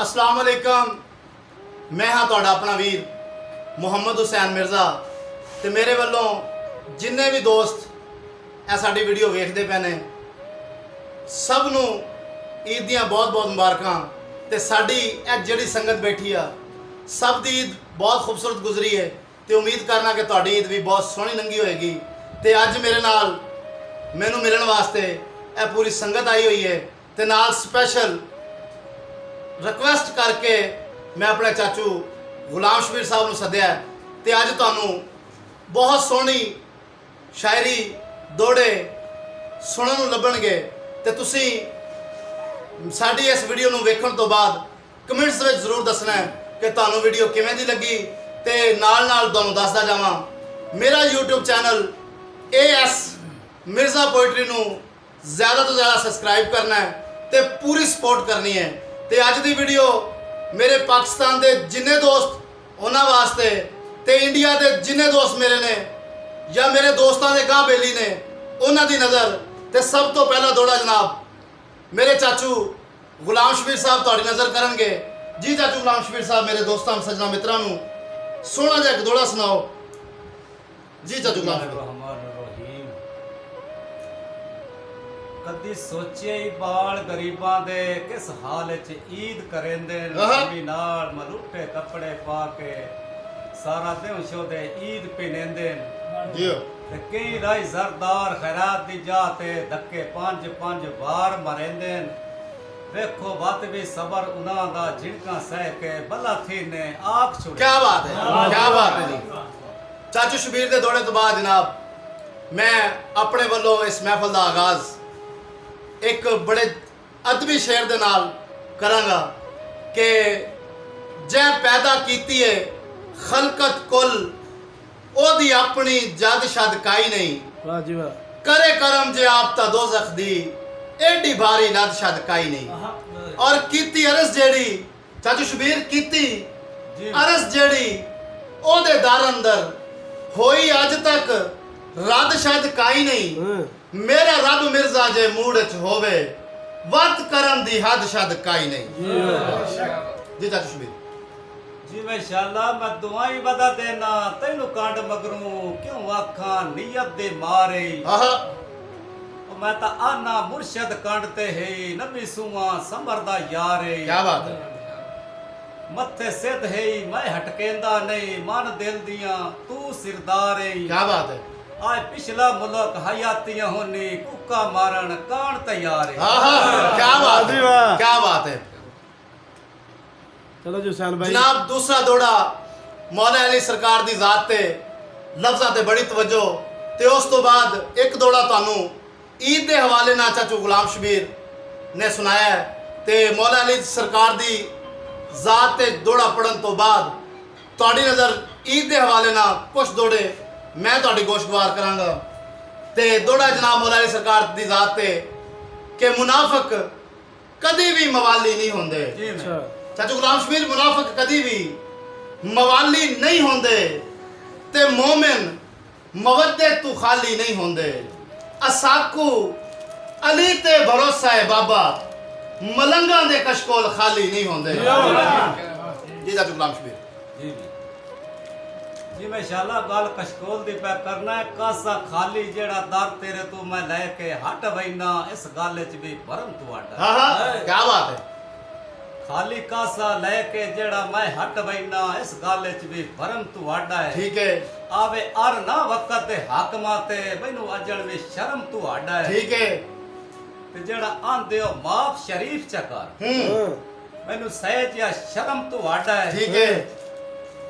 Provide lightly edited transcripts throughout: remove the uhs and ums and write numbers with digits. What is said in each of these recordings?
अस्सलाम वालेकुम। मैं हाँ तुहाडा अपना वीर मुहम्मद हुसैन मिर्ज़ा ते मेरे वालों जिन्ने भी दोस्त ए साडी वीडियो वेखदे पे ने सब नूं ईद दियां बहुत बहुत मुबारकां। ते साडी ए जिहड़ी संगत बैठी आ सब दी ईद बहुत खूबसूरत गुजरी है ते उम्मीद करना कि तुहाडी ईद भी बहुत सोहनी लंघी होएगी। ते अज मेरे नाल मैनू मिलण वास्ते ए पूरी संगत आई हुई है ते नाल स्पैशल रिक्वेस्ट करके मैं अपने चाचू गुलाम शबीर साहब नूं सद्दिया ते अज तुहानूं बहुत सोहनी शायरी दोड़े सुनन नूं लभणगे ते तुसीं साडी इस वीडियो नूं वेखण तो बाद कमेंट्स विच जरूर दसना है कि तुहानूं वीडियो किवें दी लगी ते नाल नाल तुहानूं दसदा जावां मेरा YouTube channel AS Mirza poetry नूं ज़्यादा तो ज़्यादा सबसक्राइब करना है ते पूरी सपोर्ट करनी है। ते अज दी वीडियो मेरे पाकिस्तान दे जिन्ने दोस्त उन्हां वास्ते ते इंडिया दे जिन्ने दोस्त मेरे ने या मेरे दोस्तां दे गांह बेली ने उन्हां दी नज़र ते सब तो पहला दौड़ा जनाब मेरे चाचू गुलाम शबीर साहब तुहाडी नज़र करनगे। जी चाचू गुलाम शबीर साहब मेरे दोस्तां सज्जना मित्रां नूं सोहना जिहा एक दौड़ा सुनाओ। जी चाचू गुलाम शबीर। कदी सोचे ही बाल गरीबां दे किस हाल च ईद करेंदे नवी नाल मलूटे कपड़े पा के सारा दिन शोदे ईद पिनेंदे जी ते कई राई जरदार खैरात दी जाते धक्के पंज पंज बार मरेंदे। देखो बात भी सबर उन्हां दा जिनका सह के भला थी ने आख छुड़े। क्या बात है, क्या बात है जी। चाचू शबीर दे दौड़े तो बाद जनाब मैं अपने वालों इस महफल का आगाज एक बड़े अदबी शेर दे नाल करांगा कि जै पैदा कीती है खलकत कुल ओदी अपनी जद शद काई नहीं। वाह जी वाह। करे करम जे आप ता दोज़ख दी एडी भारी लद शद काई नहीं। और कीती अरस जेड़ी चाचू शबीर कीती अरस जेड़ी ओदे दर अंदर होई अज तक रद शद काई नहीं। मेरा रब मिर्जा जे मूड च होवे वत करम दी हद शद काई नहीं। जी चाचू शबीर जी माशाअल्लाह मैं दुआई बदा देना तैनू कांड मगरू क्यों आखा नियत दे मारे। मैं ता आना मुर्शद कांडते है नबी सुआ समरदा यारे। क्या बात है। मत्थे सिद्ध है मैं हटकेंदा नहीं मन दिल दिया तू सिरदार है। क्या बात है। आज पिछला मुल्क हयातियां होनी कुक्का मारन कान तैयार है। क्या बात है, क्या बात है। चलो जी हुसैन भाई जनाब दूसरा दौड़ा मौला अली सरकार दी जात ते लफ्ज़ां ते बड़ी तवज्जो ते उस तो बाद एक दौड़ा तुहानू ईद दे हवाले नाल चाचू गुलाम शबीर ने सुनाया है ते मौला अली सरकार दी जात ते दौड़ा पढ़न तो बाद तुहाडी नज़र ईद दे हवाले नाल कुछ दौड़े मैं तुहाडी गोशगवार करांगा। ते दौड़ा जनाब मौला अली सरकार दी जात ते कि मुनाफिक कदी भी मवाली नहीं होंदे। अच्छा चाचू गुलाम शबीर मुनाफिक कदी भी मवाली नहीं होंदे ते मोमिन मवद्दे तू खाली नहीं होंदे। असाकू अली ते भरोसा है बाबा मलंगा दे कशकोल खाली नहीं होंदे। जी चाचू गुलाम शबीर जी जी माशाअल्लाह गल कशकोल दी पे करना है कासा खाली जेड़ा दर तेरे तो मैं लेके हट वैना इस गल च भी भरम तुहाडा। क्या बात है। खाली कासा लेके जेड़ा मैं हट वैना इस गल च भी भरम तुहाडा है। ठीक है आवे अर ना वक्त ते हाकमा ते मैनू अजण भी शर्म तुहाडा है। ठीक है ते जेड़ा आंदे हो माफ शरीफ चकर मैनू सहज या शर्म तुहाडा है। ठीक है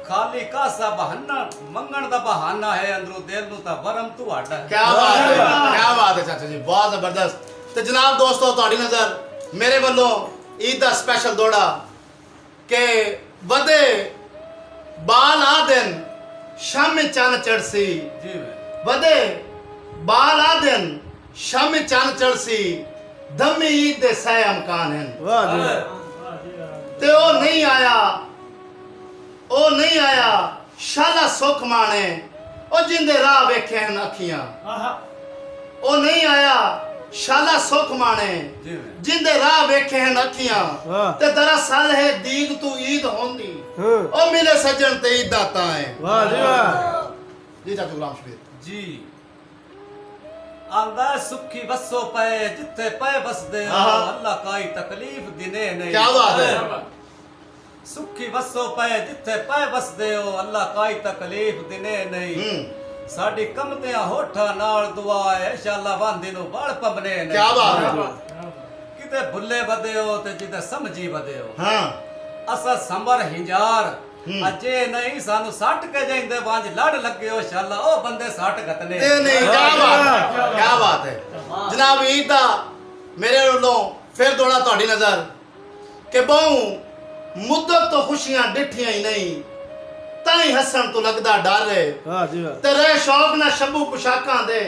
खाली कासा बहाना मंगण दा बहाना है अंदरों दिल नू ता वरम तुहाडा है। क्या बात है, क्या बात है चाचा जी बहुत जबरदस्त। तो जनाब दोस्तों तुहाडी नज़र मेरे वालों ईद दा स्पेशल दौड़ा के वदे बाल आ दिन शाम चन चढ़सी। जी वदे बाल आ दिन शाम चन चढ़सी दमी ईद दे सह अमकान हैं। वाह जी ते ओ नहीं आया ओ नहीं आया शाला सुख माने ओ जिंदे राह वेखे हैं अखियां। ओ नहीं आया शाला सुख माने जी मैं जिंदे राह वेखे हैं अखियां वाह। ते दरअसल है दीद तू ईद होंदी हाँ। ओ मिले सज्जन ते ईद दाता है वाह जी वाह। जी चाचू गुलाम शबीर जी आंदा सुखी बसो पे जिथे पे बसदे हो आहा। अल्लाह काई तकलीफ दिने नहीं क्या बात है सुखी बसो पे जिथे पे बसदे हो अल्लाह काई तकलीफ दिने नहीं साडी कमतियां होठा नाल दुआ है इंशाअल्लाह वांदे नु बाल पबने नहीं क्या बात है किते भुल्ले बदे हो ते जिते समझी बदे हो हाँ असा संबर हिंजार अजे नहीं सानू सट के जाइंदे वांज लड़ लगे हो शाला ओ बंदे सट गतने नहीं नहीं क्या बात है जनाब ईद दा मेरे ਵੱਲੋਂ फिर दोड़ा ਤੁਹਾਡੀ नजर कि बहु मुद्दत तो खुशियां डिठियां ही नहीं ताई हसन तो लगदा डर है वाह जी वाह। ते रह शौक ना शबू पोशाकां दे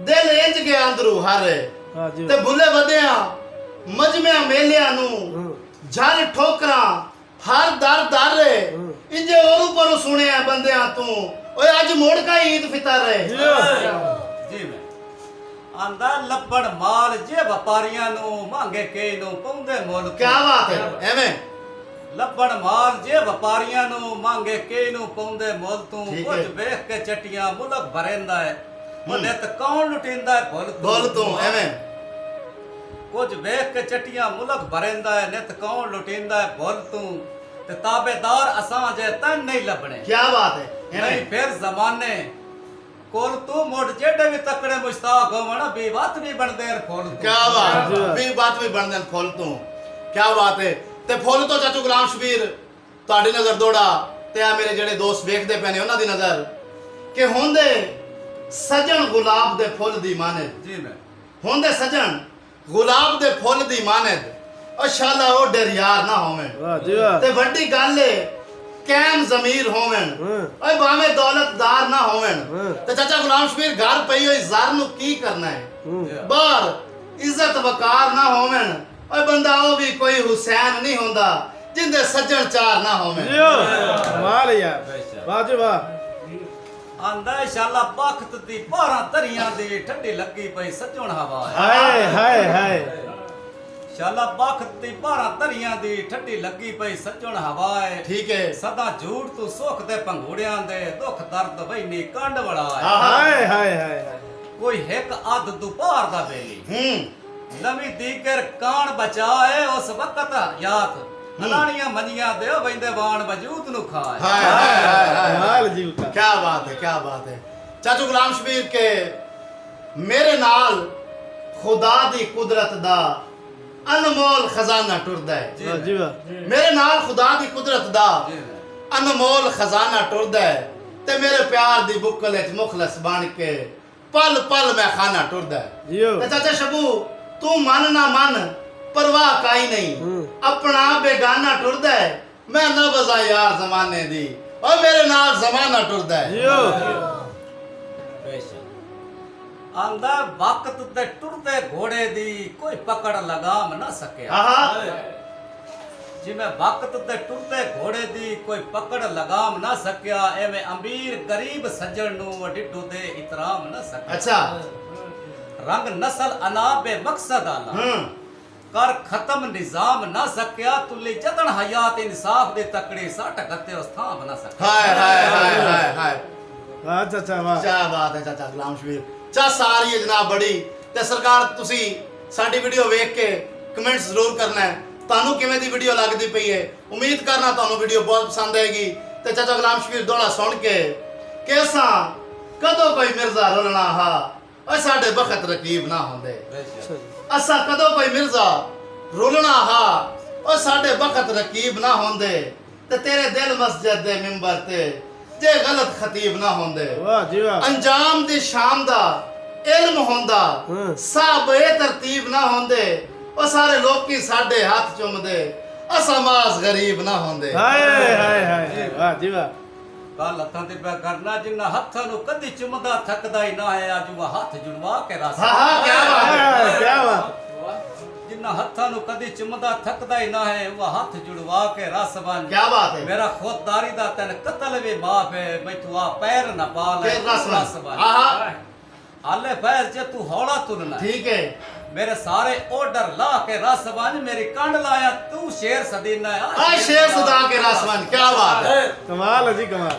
दिल इंज गया अंदरू हर वाह जी ते वाह। भुले वधिया मजमिਆਂ ਮੇਲਿਆਂ ਨੂੰ झल ठोकरा हर दर दर इंजे ओरू परू सुनिया बंदियां तू ओए अज मोड़ का ईद फितर है जी वाह। जी मैं आंदा लपड़ माल जे व्यापारियां नु मांगे के नु पौंदे मोल क्या बात है एवें लपड़ माल जे व्यापारियां नु मांगे के नु पौंदे मोल तू ठीक कुछ है। वेख के चटियां मुलक भरेंदा है मने त कौन लुटिंदा है बोल तू एवें कुछ वेख के चटियां मुलक भरेंदा है नित कौन लुटिंदा है बोल तू ते ताबेदार असां जे तन नहीं लबणे क्या बात है नहीं एवें फिर जमाने कोल तू मोड़ जेडे भी तकड़े मुश्ताक होवण बे बात भी बनदे फूल तू क्या बात भी बात भी बन देन फुल तू क्या बात है ते फुल तो चाचू गुलाम शबीर ਤੁਹਾਡੀ ਨਜ਼ਰ ਦੋੜਾ ਤੇ ਆ ਮੇਰੇ ਜਿਹੜੇ ਦੋਸਤ ਵੇਖਦੇ ਪਏ ਨੇ ਉਹਨਾਂ ਦੀ ਨਜ਼ਰ ਕਿ ਹੁੰਦੇ ਸਜਣ ਗੁਲਾਬ ਦੇ ਫੁੱਲ ਦੀ ਮਾਨਦ जी मैं ਹੁੰਦੇ ਸਜਣ ਗੁਲਾਬ ਦੇ ਫੁੱਲ ਦੀ ਮਾਨਦ ਉਹ ਸ਼ਾਲਾ ਉਹ ਡਰ ਯਾਰ ਨਾ ਹੋਵਣ वाह जी वाह। ਤੇ ਵੱਡੀ ਗੱਲ ਏ ਕੈਮ ਜ਼ਮੀਰ ਹੋਵਣ ਓਏ ਭਾਵੇਂ ਦੌਲਤਦਾਰ ਨਾ ਹੋਵਣ ਤੇ ਚਾਚਾ ਗੁਲਾਮ ਸ਼ਬੀਰ ਘਰ ਪਈ ਹੋਈ ਜ਼ਰ ਨੂੰ ਕੀ ਕਰਨਾ ਹੈ ਬਾਹਰ ਇੱਜ਼ਤ ਵਕਾਰ ਨਾ ਹੋਵਣ ਓਏ ਬੰਦਾ ਉਹ ਵੀ ਕੋਈ ਹੁਸੈਨ ਨਹੀਂ ਹੁੰਦਾ ਜਿੰਦੇ ਸੱਜਣ ਚਾਰ ਨਾ ਹੋਵਣ जी वाह। कमाल है यार। वाह जी वाह। आंदा शाला बख्त दी 12 तरियां दी ठंडी लगी पई सजण हवा है हाय हाय हाय। शाला बख्त दी 12 तरियां दी ठंडी लगी पई सजण हवा है ठीक है सदा झूठ तू सुख दे पंघूड़ियां दे दुख दर्द वैनी कंड बड़ा है हाय हाय हाय। कोई एक अध दुपहर दा बेली नवी दीकर कान बचाए उस वक्त याद नलानियां मनियां दे वैंदे बाण वजूद नु खाए हाय हाय हाय हाय कमाल जी का। क्या बात है चाचू गुलाम शबीर के मेरे नाल खुदा दी कुदरत दा अनमोल खजाना टुरदा है वाह जी वाह। मेरे नाल खुदा दी कुदरत दा जी अनमोल खजाना टुरदा है ते मेरे प्यार दी बुक्कल विच मुखलस बन के पल पल मैं खाना टुरदा है जियो। ते चाचा शबू तू मन ना मन परवाह काई नहीं अपना बेगाना टुरदा है मैं न बजा यार जमाने दी और मेरे नाल जमाना टुरदा है जियो। बेशक आंदा वक्त ते टुरदे घोड़े दी कोई पकड़ लगाम ना सके आहा जिमें वक्त ते टुरदे घोड़े दी कोई पकड़ लगाम ना सकिया एवें अमीर गरीब सज्जन नु डिड्डू दे इतराम ना सके अच्छा रंग नस्ल अना बे मकसद आला कर खत्म निजाम ना सकिया तुली जतन हयात इंसाफ दे तकड़े साठ गते उस थाम ना सके हाय हाय हाय हाय हाय वाह चाचा वाह। क्या बात है चाचा गुलाम शबीर चा सारी है जनाब बड़ी ते सरकार तुसी साडी वीडियो वेख के कमेंट्स जरूर करना है ਤੁਹਾਨੂੰ ਕਿਵੇਂ ਦੀ ਵੀਡੀਓ ਲੱਗਦੀ ਪਈ ਹੈ ਉਮੀਦ ਕਰਨਾ ਤੁਹਾਨੂੰ ਵੀਡੀਓ ਬਹੁਤ ਪਸੰਦ ਆਏਗੀ ਤੇ ਚਾਚਾ ਗੁਲਾਮ ਸ਼ਬੀਰ ਦੋੜਾ ਸੁਣ ਕੇ ਕਿਸਾਂ ਕਦੋਂ ਕੋਈ ਮਿਰਜ਼ਾ ਰੋਲਣਾ ਹਾ ਓਏ ਸਾਡੇ ਬਖਤ ਰਕੀਬ ਨਾ ਹੁੰਦੇ ਅਸਾਂ ਕਦੋਂ ਕੋਈ ਮਿਰਜ਼ਾ ਰੋਲਣਾ ਹਾ ਓਏ ਸਾਡੇ ਬਖਤ ਰਕੀਬ ਨਾ ਹੁੰਦੇ ਤੇ ਤੇਰੇ ਦਿਲ ਮਸਜਿਦ ਦੇ ਮਿੰਬਰ ਤੇ ਜੇ ਗਲਤ ਖਤੀਬ ਨਾ ਹੁੰਦੇ वाह जी वाह। ਅੰਜਾਮ ਦੀ ਸ਼ਾਮ ਦਾ ਇਲਮ ਹੁੰਦਾ ਸਾਬ ਇਹ ਤਰਤੀਬ ਨਾ ਹੁੰਦੇ ਉਹ ਸਾਰੇ ਲੋਕੀ ਸਾਡੇ ਹੱਥ ਚੁੰਮਦੇ ਅਸਾਂ ਮਾਸ ਗਰੀਬ ਨਾ ਹੁੰਦੇ हाय हाय हाय। वाह जी वाह। ਕੱਲ ਹੱਥਾਂ ਤੇ ਪਿਆ ਕਰਨਾ ਜਿੰਨਾ ਹੱਥਾਂ ਨੂੰ ਕਦੀ ਚੁੰਮਦਾ ਥੱਕਦਾ ਹੀ ਨਾ ਹੈ ਅੱਜ ਉਹ ਹੱਥ ਜੁੜਵਾ ਕੇ ਰਸ ਹਾਂ ਹਾਂ ਕੀ ਬਾਤ ਹੈ हाय, क्या बात। ਜਿੰਨਾ ਹੱਥਾਂ ਨੂੰ ਕਦੀ ਚੁੰਮਦਾ ਥੱਕਦਾ ਹੀ ਨਾ ਹੈ ਉਹ ਹੱਥ ਜੁੜਵਾ ਕੇ ਰਸ ਬਣ ਕੀ ਬਾਤ ਹੈ ਮੇਰਾ ਖੁਦਦਾਰੀ ਦਾ ਤਨ ਕਤਲ ਵੀ ਮਾਫ ਹੈ ਮੈਂ ਤੂੰ ਆ ਪੈਰ ਨਾ ਪਾ ਲੈ ਫਿਰ ਰਸ ਬਣ ਆਹਾ हाले फैज जे तू हौला तुरना है। ठीक है मेरे सारे ऑर्डर ला के रसवन मेरी कंड लाया तू शेर सदीना है। आ शेर सदा के रासमान क्या बात है कमाल है जी कमाल।